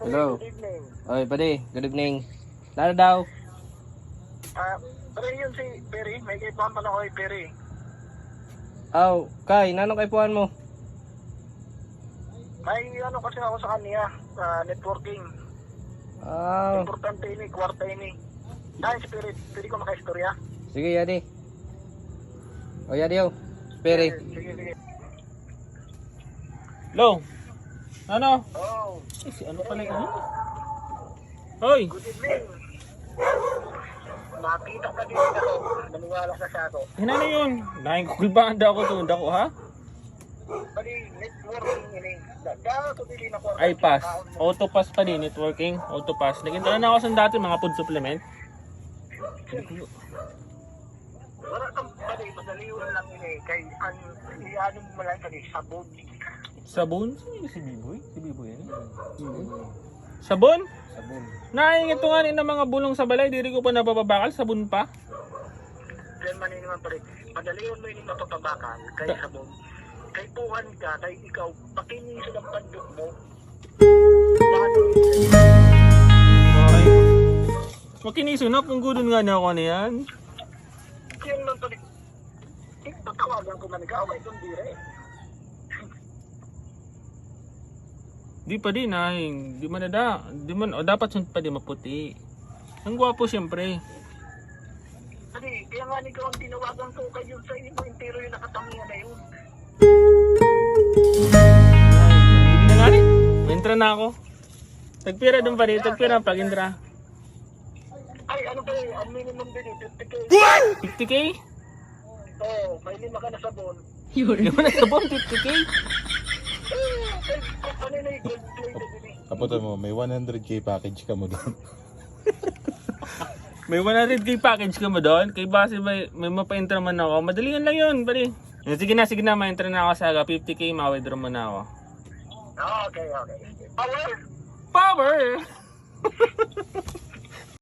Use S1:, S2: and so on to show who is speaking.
S1: Hello.
S2: Good evening.
S1: Oy, pwede. Good evening. Lalo daw.
S2: Pero yun si Perry. May kaibahan pala ko kay Perry.
S1: Aw, Kay, nanong kaipuan mo?
S2: May ano kasi ako sa kanya. Networking.
S1: Aw,
S2: Importante ini, kwarta ini. Dahil si Perry, pwede ko makaistorya.
S1: sige, yadi. O, yadi o. Pere.
S2: Sige, sige.
S3: Hello? Ano?
S2: Oh,
S3: Si ano pala yun? Hoy!
S2: good evening. Nakita ka din ako. Naniwala ka sa ako.
S3: Hinana yun? Nakikulbaan daw ako to. Dako ha?
S2: Bali, networking ini. Dahil ko dili na kwarta.
S3: Ay pass. Autopass pa din. Networking. Autopass. Naginta na ako sa dati mga food supplement.
S2: Wala kang bali, madaliwan lang ini. Kay, ano mo lang kani, sabon.
S3: Sabon? Sino si Biboy? Si Biboy yan? Sabon?
S1: Sabon.
S3: Naingit to nga ng mga bulong sa balay. Diri ko pa napapabakal. Sabon pa.
S2: Diyan man naman pare. Madaliwan mo ini mapapabakal. Kay sabon. Kay buwan ka, kay ikaw, pakiniso ng pandok mo.
S3: Ay. Makiniso na. Kung gudon nga na ako na yan.
S2: Yan lang pare. Tatawagan ko man ikaw, may tundire.
S3: Di pa din ay. Di man na Di man. O dapat sun pa din maputi. Ang gwapo siyempre.
S2: Kasi, kaya nga ikaw ang tinawagan ko kayo sa inyo, intero yung nakatamihan na yun.
S3: Hindi na nga rin. Entra na ako. Tagpira doon pa rin. Tagpira pag Indra.
S2: Ay, ano ba yun? Ang minimum din eh, 50K.
S3: 50k?
S2: Oo, may 5 ka na sabon.
S3: Hindi mo na sabon 50k?
S2: Ano na yung gold plated din eh.
S4: Kaputan mo, may 100k package ka mo doon.
S3: May 100k package ka mo doon? Kay base may mapa-enter man ako. Madalian lang yun, pare. Sige na, ma-enter na ako sa 50k, ma-withdraw mo na ako.
S2: Okay, okay. Power!
S3: Power!